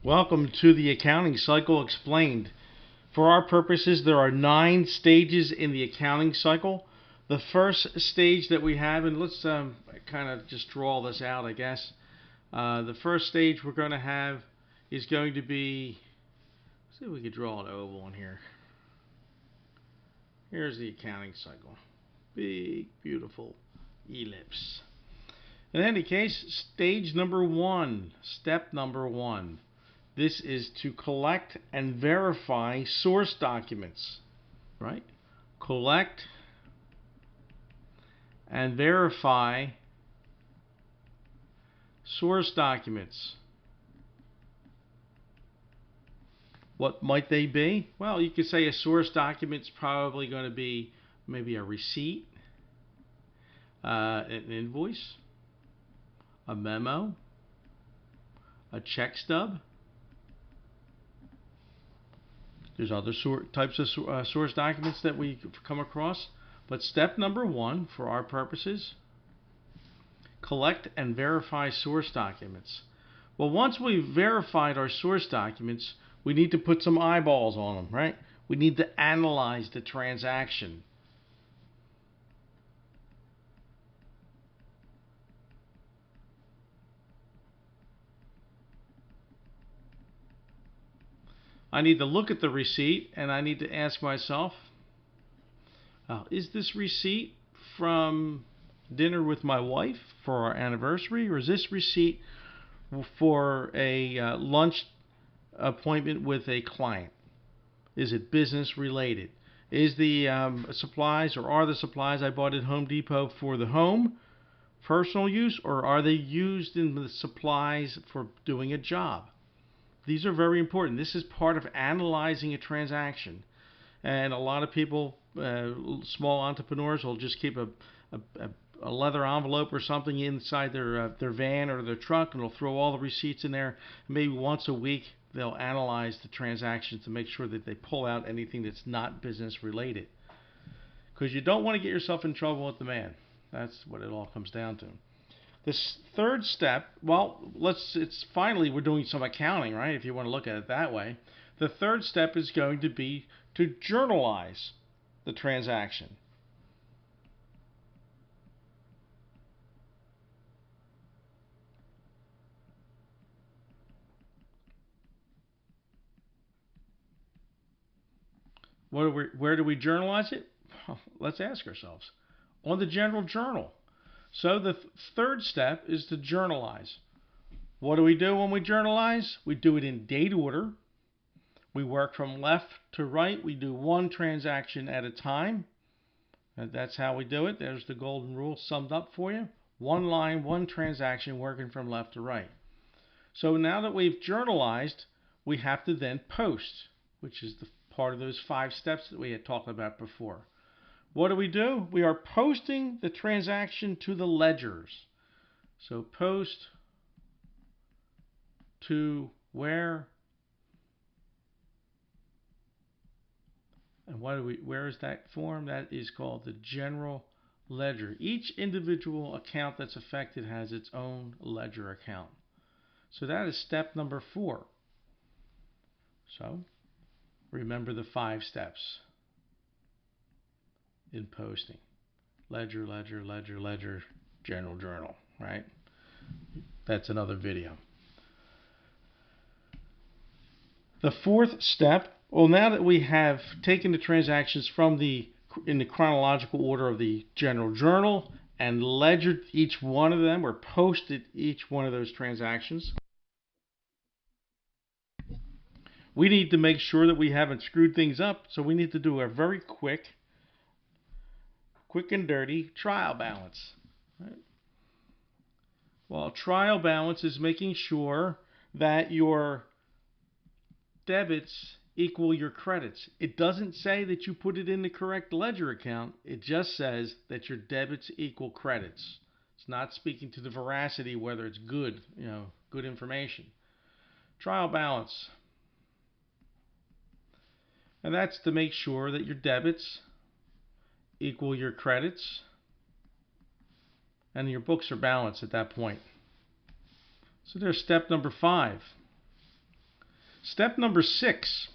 Welcome to the Accounting Cycle Explained. For our purposes, there are 9 stages in the accounting cycle. The first stage that we have, and let's kind of just draw this out, I guess. The first stage we're going to have is going to be, let's see if we can draw an oval in here. Here's the accounting cycle. Big, beautiful ellipse. In any case, stage number 1, step number 1. This is to collect and verify source documents, right? Collect and verify source documents. What might they be? Well, you could say a source document's probably going to be maybe a receipt, an invoice, a memo, a check stub. There's other types of source documents that we come across. But step number 1, for our purposes, collect and verify source documents. Well, once we've verified our source documents, we need to put some eyeballs on them, right? We need to analyze the transaction. I need to look at the receipt and I need to ask myself, is this receipt from dinner with my wife for our anniversary, or is this receipt for a lunch appointment with a client? Is it business related? Is the supplies, or are the supplies I bought at Home Depot for the home, personal use, or are they used in the supplies for doing a job? These are very important. This is part of analyzing a transaction. And a lot of people, small entrepreneurs, will just keep a leather envelope or something inside their van or their truck, and they'll throw all the receipts in there. Maybe once a week they'll analyze the transactions to make sure that they pull out anything that's not business related. Because you don't want to get yourself in trouble with the man. That's what it all comes down to. This third step, well, it's finally we're doing some accounting, right? If you want to look at it that way. The third step is going to be to journalize the transaction. Where do we journalize it? Well, let's ask ourselves. On the general journal. So the third step is to journalize. What do we do when we journalize? We do it in date order. We work from left to right. We do one transaction at a time. And that's how we do it. There's the golden rule summed up for you. One line, one transaction, working from left to right. So now that we've journalized, we have to then post, which is the part of those 5 steps that we had talked about before. What do? We are posting the transaction to the ledgers. So post to where? And where is that form? That is called the general ledger. Each individual account that's affected has its own ledger account. So that is step number 4. So remember the 5 steps in posting. Ledger, ledger, ledger, ledger, general journal, right? That's another video. The 4th step, well, now that we have taken the transactions in the chronological order of the general journal and ledgered each one of them, or posted each one of those transactions, we need to make sure that we haven't screwed things up, so we need to do a very quick and dirty trial balance. Right? Well, trial balance is making sure that your debits equal your credits. It doesn't say that you put it in the correct ledger account. It just says that your debits equal credits. It's not speaking to the veracity, whether it's good, good information. Trial balance. And that's to make sure that your debits equal your credits and your books are balanced at that point. So there's step number 5. Step number 6.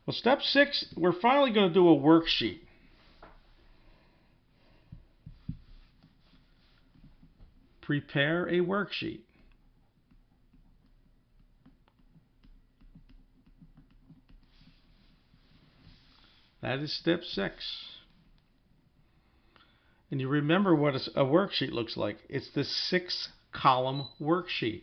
Well, step 6, we're finally going to do a worksheet. Prepare a worksheet. That is step 6. And you remember what a worksheet looks like. It's the 6-column worksheet.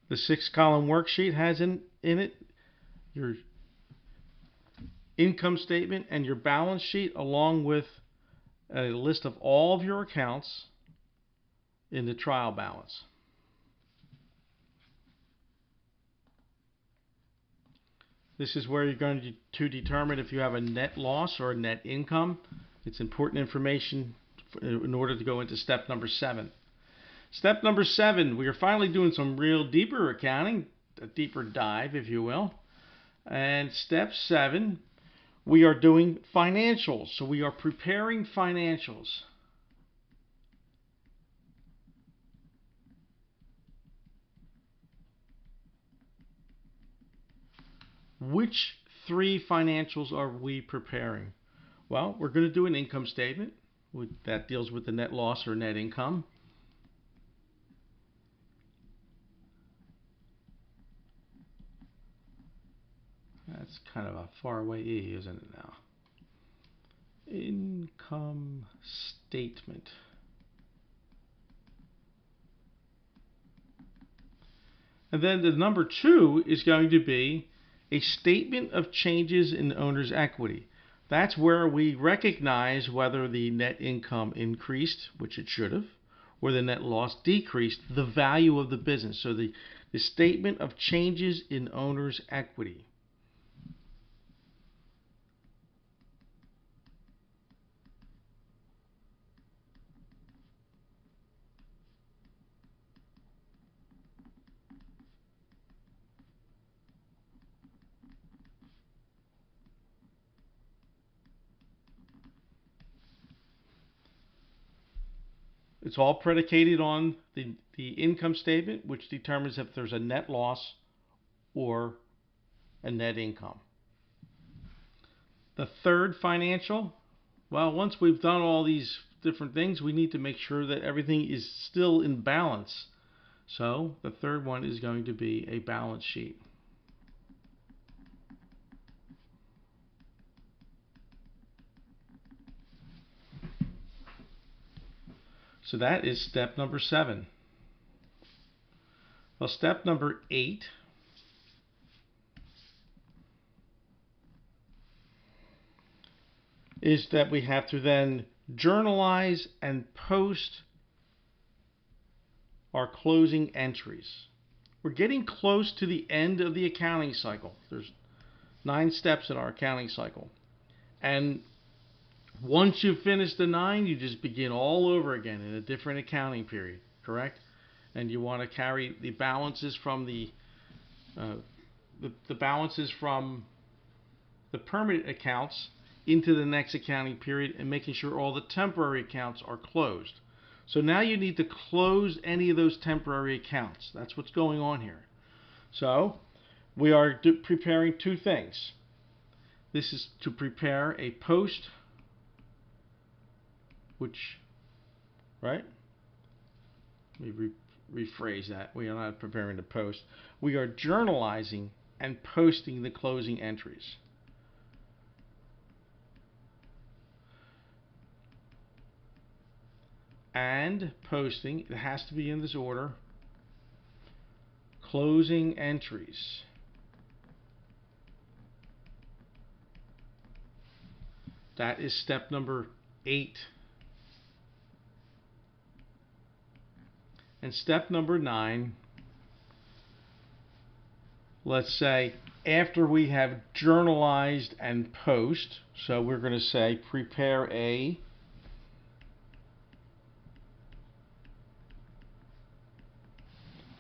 The 6-column worksheet has in it your income statement and your balance sheet, along with a list of all of your accounts in the trial balance. This is where you're going to determine if you have a net loss or a net income. It's important information in order to go into step number 7. Step number 7, we are finally doing some real deeper accounting, a deeper dive, if you will. And step 7, we are doing financials. So we are preparing financials. Which 3 financials are we preparing? Well, we're going to do an income statement that deals with the net loss or net income. That's kind of a faraway E, isn't it now? Income statement. And then the number 2 is going to be a statement of changes in owner's equity. That's where we recognize whether the net income increased, which it should have, or the net loss decreased, the value of the business. So the statement of changes in owner's equity. It's all predicated on the income statement, which determines if there's a net loss or a net income. The third financial, well, once we've done all these different things, we need to make sure that everything is still in balance. So the third one is going to be a balance sheet. So that is step number 7. Well, step number 8 is that we have to then journalize and post our closing entries. We're getting close to the end of the accounting cycle. There's 9 steps in our accounting cycle. And once you finish the 9, you just begin all over again in a different accounting period, correct? And you want to carry the balances from the balances from the permanent accounts into the next accounting period, and making sure all the temporary accounts are closed. So now you need to close any of those temporary accounts. That's what's going on here. So we are preparing 2 things. This is to prepare a post, which, right? Let me rephrase that. We are not preparing to post. We are journalizing and posting the closing entries. And posting, it has to be in this order, closing entries. That is step number 8. And step number 9, let's say after we have journalized and post, so we're going to say prepare a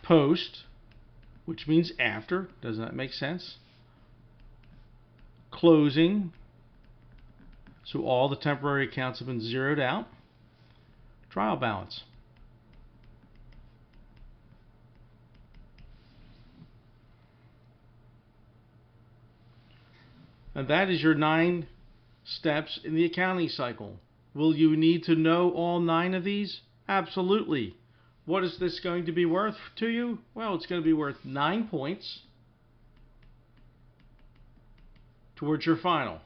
post, which means after. Does that make sense? Closing So all the temporary accounts have been zeroed out. Trial balance. And that is your 9 steps in the accounting cycle. Will you need to know all 9 of these? Absolutely. What is this going to be worth to you? Well, it's going to be worth 9 points towards your final.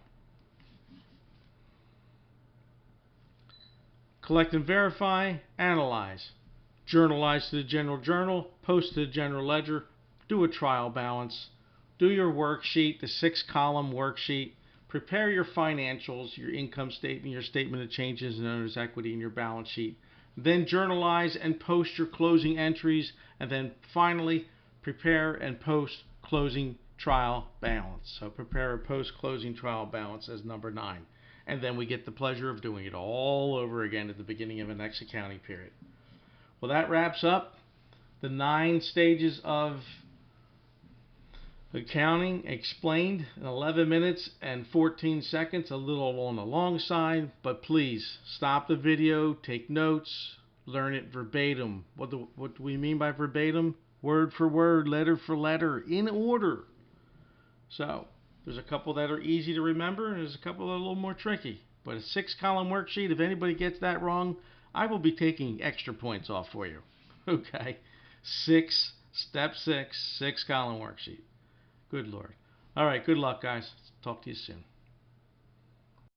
Collect and verify, analyze. Journalize to the general journal, post to the general ledger, do a trial balance, do your worksheet, the 6-column worksheet, prepare your financials, your income statement, your statement of changes in owner's equity, and your balance sheet. Then journalize and post your closing entries, and then finally prepare and post closing trial balance. So prepare a post closing trial balance as number 9. And then we get the pleasure of doing it all over again at the beginning of the next accounting period. Well, that wraps up the 9 stages of accounting explained in 11 minutes and 14 seconds, a little on the long side, but please stop the video, take notes, learn it verbatim. What do we mean by verbatim? Word for word, letter for letter, in order. So there's a couple that are easy to remember, and there's a couple that are a little more tricky. But a 6-column worksheet, if anybody gets that wrong, I will be taking extra points off for you. Okay? Step 6, 6-column worksheet. Good Lord. All right, good luck, guys. Talk to you soon.